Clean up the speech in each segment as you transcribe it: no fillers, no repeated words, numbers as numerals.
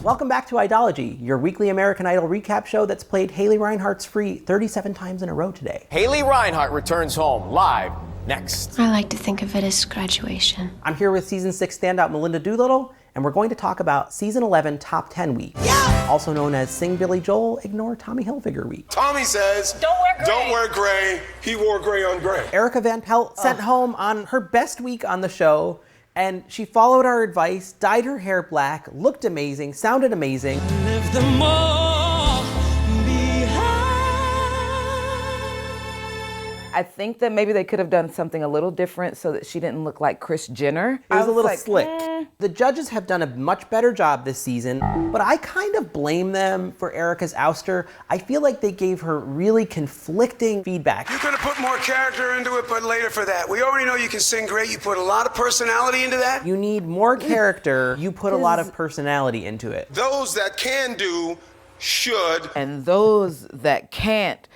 Welcome back to Idology, your weekly American Idol recap show that's played Haley Reinhardt's Free 37 times in a row today. Haley Reinhardt returns home live next. I like to think of it as graduation. I'm here with season 6 standout Melinda Doolittle, and we're going to talk about season 11 top 10 week, also known as Sing Billy Joel, Ignore Tommy Hilfiger week. Tommy says, don't wear gray. He wore gray on gray. Erica Van Pelt sent home on her best week on the show, and she followed our advice, dyed her hair black, looked amazing, sounded amazing. I think that maybe they could have done something a little different so that she didn't look like Kris Jenner. It was a little slick. The judges have done a much better job this season, but I kind of blame them for Erica's ouster. I feel like they gave her really conflicting feedback. You could have put more character into it, but later for that. We already know you can sing great. You put a lot of personality into that. You need more character. You put a lot of personality into it. Those that can do should. And those that can't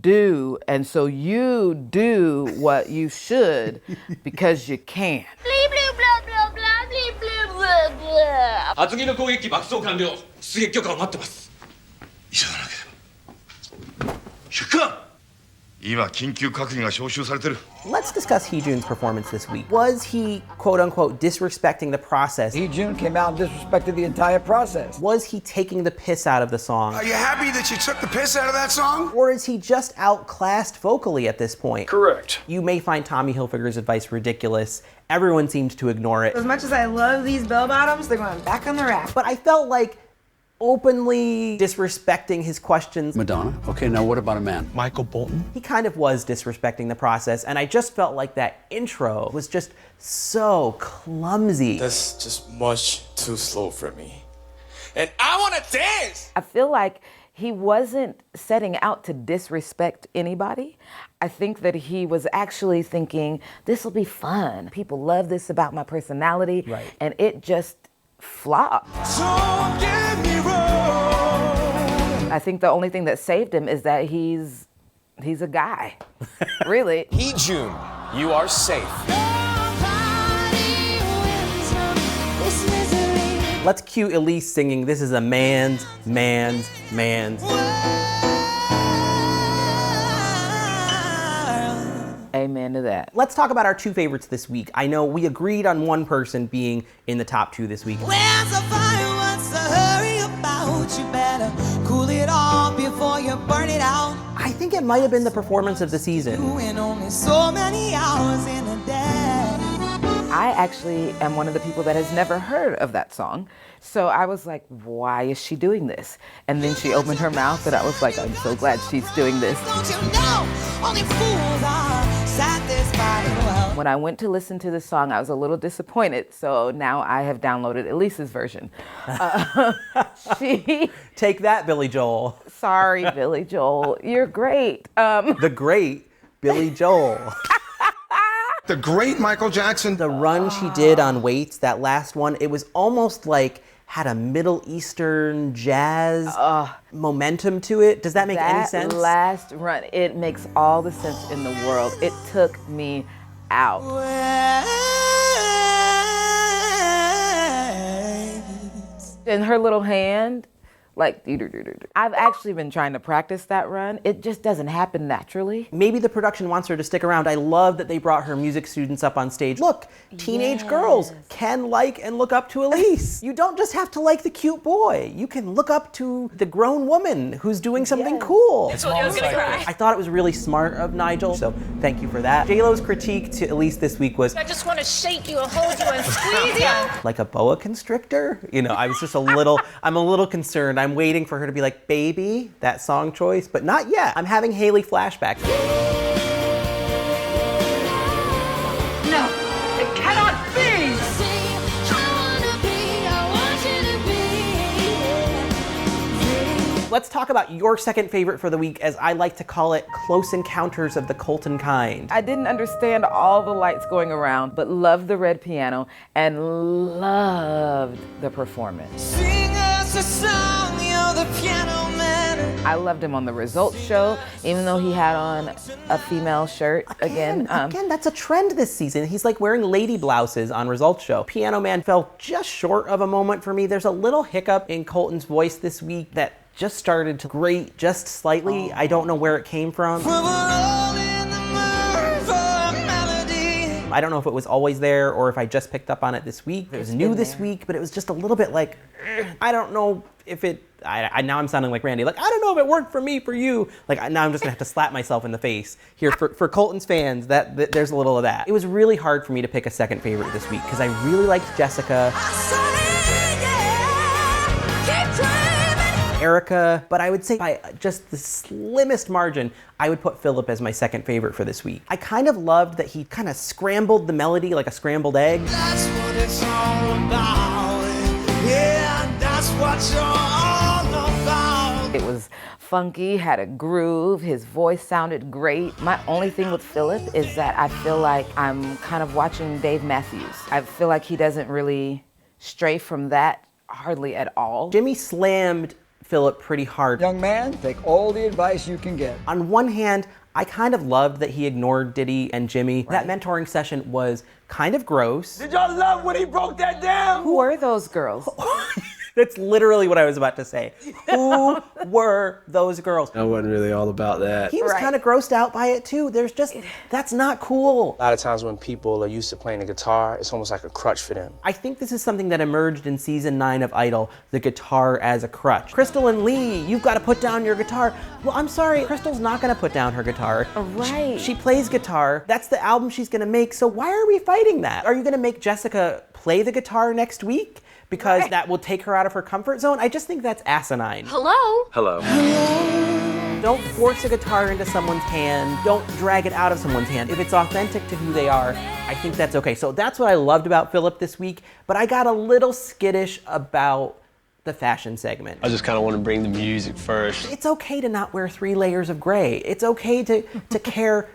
do, and so you do what you should because you can. 厚木の攻撃爆走完了。出撃許可を待ってます。急がなければ。出艦。今緊急閣議が招集されてる。 Let's discuss Heejun's performance this week. Was he, quote unquote, disrespecting the process? Heejun came out and disrespected the entire process. Was he taking the piss out of the song? Are you happy that you took the piss out of that song? Or is he just outclassed vocally at this point? Correct. You may find Tommy Hilfiger's advice ridiculous. Everyone seems to ignore it. As much as I love these bell bottoms, they're going back on the rack. But I felt like openly disrespecting his questions. Madonna. Okay, now what about a man? Michael Bolton. He kind of was disrespecting the process, and I just felt like that intro was just so clumsy. That's just much too slow for me. And I want to dance! I feel like he wasn't setting out to disrespect anybody. I think that he was actually thinking, this will be fun. People love this about my personality. Right. And it just flopped. Don't get me wrong. I think the only thing that saved him is that he's a guy, really. Heejun, you are safe. Let's cue Elise singing This Is a Man's. Amen to that. Let's talk about our two favorites this week. I know we agreed on one person being in the top 2 this week. Where's the fire? What's the hurry about? You better cool it off before you burn it out. I think it might have been the performance of the season. In only so many hours in a day. I actually am one of the people that has never heard of that song. So I was like, why is she doing this? And then she opened her mouth and I was like, I'm so glad she's doing this. Don't you know? Only fools are satisfied. When I went to listen to the song, I was a little disappointed. So now I have downloaded Elise's version. Take that, Billy Joel. Sorry, Billy Joel. You're great. The great Billy Joel. The great Michael Jackson. The run she did on Weights, that last one, it was almost like had a Middle Eastern jazz momentum to it. Does that make any sense? That last run, it makes all the sense in the world. It took me out. In her little hand, like, I've actually been trying to practice that run. It just doesn't happen naturally. Maybe the production wants her to stick around. I love that they brought her music students up on stage. Look, teenage girls can like and look up to Elise. You don't just have to like the cute boy. You can look up to the grown woman who's doing something cool. I told you I was gonna cry. I thought it was really smart of Nigel, so thank you for that. J-Lo's critique to Elise this week was, I just want to shake you and hold you and squeeze you. like a boa constrictor? You know, I was just I'm a little concerned. I'm waiting for her to be like, baby, that song choice, but not yet. I'm having Haley flashbacks. No, it cannot be. Let's talk about your second favorite for the week, as I like to call it, Close Encounters of the Colton Kind. I didn't understand all the lights going around, but loved the red piano and loved the performance. Sing us a song, you're the piano man. I loved him on the Results show, even though he had on a female shirt again. Again, that's a trend this season. He's like wearing lady blouses on Results show. Piano Man fell just short of a moment for me. There's a little hiccup in Colton's voice this week that just started to grate just slightly. I don't know where it came from. I don't know if it was always there or if I just picked up on it this week. It was new this week, but it was just a little bit like, I don't know if it, now I'm sounding like Randy, like, I don't know if it worked for me, for you. Like, now I'm just gonna have to slap myself in the face here for Colton's fans, that there's a little of that. It was really hard for me to pick a second favorite this week because I really liked Jessica, Erica, but I would say by just the slimmest margin, I would put Phillip as my second favorite for this week. I kind of loved that he kind of scrambled the melody like a scrambled egg. That's what it's all about. Yeah, that's what you're all about. It was funky, had a groove, his voice sounded great. My only thing with Phillip is that I feel like I'm kind of watching Dave Matthews. I feel like he doesn't really stray from that hardly at all. Jimmy slammed Phillip pretty hard. Young man, take all the advice you can get. On one hand, I kind of loved that he ignored Diddy and Jimmy. Right. That mentoring session was kind of gross. Did y'all love when he broke that down? Who were those girls? That's literally what I was about to say. Who were those girls? I wasn't really all about that. He was kind of grossed out by it too. There's just, that's not cool. A lot of times when people are used to playing the guitar, it's almost like a crutch for them. I think this is something that emerged in season 9 of Idol, the guitar as a crutch. Crystal and Lee, you've got to put down your guitar. Well, I'm sorry, Crystal's not gonna put down her guitar. Right. She plays guitar. That's the album she's gonna make, so why are we fighting that? Are you gonna make Jessica play the guitar next week? Because that will take her out of her comfort zone? I just think that's asinine. Hello? Hello. Don't force a guitar into someone's hand. Don't drag it out of someone's hand. If it's authentic to who they are, I think that's okay. So that's what I loved about Phillip this week, but I got a little skittish about the fashion segment. I just kind of want to bring the music first. It's okay to not wear 3 layers of gray. It's okay to care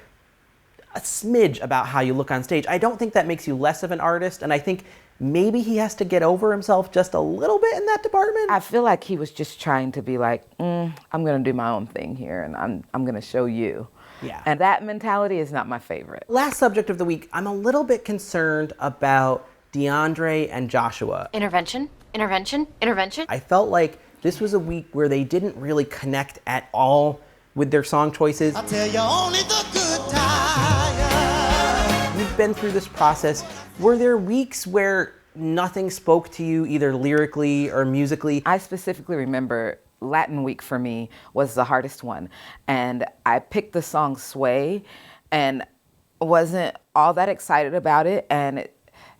a smidge about how you look on stage. I don't think that makes you less of an artist, and I think maybe he has to get over himself just a little bit in that department. I feel like he was just trying to be like, I'm gonna do my own thing here and I'm gonna show you. Yeah. And that mentality is not my favorite. Last subject of the week, I'm a little bit concerned about DeAndre and Joshua. Intervention, intervention, intervention. I felt like this was a week where they didn't really connect at all with their song choices. I'll tell you only the good times. You've been through this process. Were there weeks where nothing spoke to you either lyrically or musically? I specifically remember Latin week for me was the hardest one. And I picked the song Sway and wasn't all that excited about it. And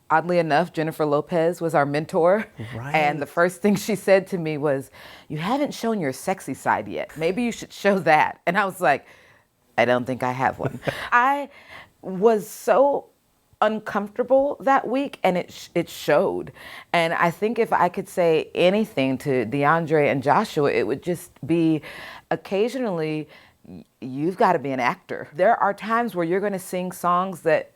oddly enough, Jennifer Lopez was our mentor. Right. And the first thing she said to me was, you haven't shown your sexy side yet. Maybe you should show that. And I was like, I don't think I have one. I was so uncomfortable that week, and it showed. And I think if I could say anything to DeAndre and Joshua, it would just be occasionally, you've got to be an actor. There are times where you're going to sing songs that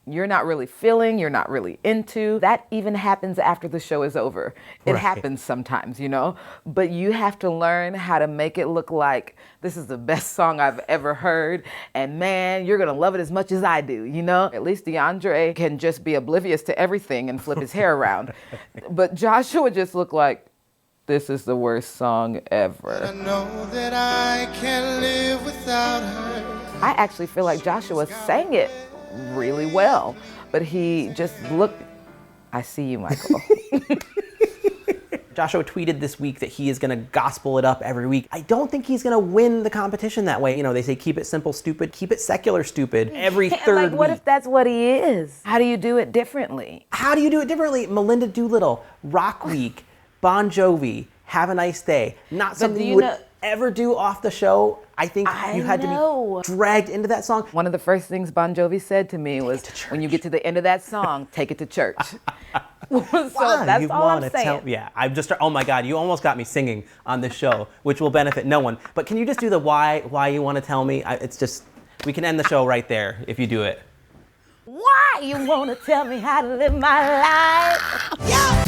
you're not really feeling, you're not really into. That even happens after the show is over. It happens sometimes, you know? But you have to learn how to make it look like this is the best song I've ever heard, and man, you're gonna love it as much as I do, you know? At least DeAndre can just be oblivious to everything and flip his hair around. But Joshua just looked like, this is the worst song ever. I know that I can't live without her. I actually feel like Joshua sang it really well, but he just looked, I see you, Michael. Joshua tweeted this week that he is gonna gospel it up every week. I don't think he's gonna win the competition that way. You know, they say keep it simple, stupid, keep it secular, stupid, every third What week. if that's what he is? How do you do it differently? How do you do it differently? Melinda Doolittle, Rock Week, Bon Jovi, Have a Nice Day. Not something you would ever do off the show. I think you had to be dragged into that song. One of the first things Bon Jovi said to me was, when you get to the end of that song, take it to church. So that's all I'm saying. Yeah, I'm just, oh my God, you almost got me singing on this show, which will benefit no one. But can you just do the why you want to tell me? It's just, we can end the show right there if you do it. Why you want to tell me how to live my life? Yeah.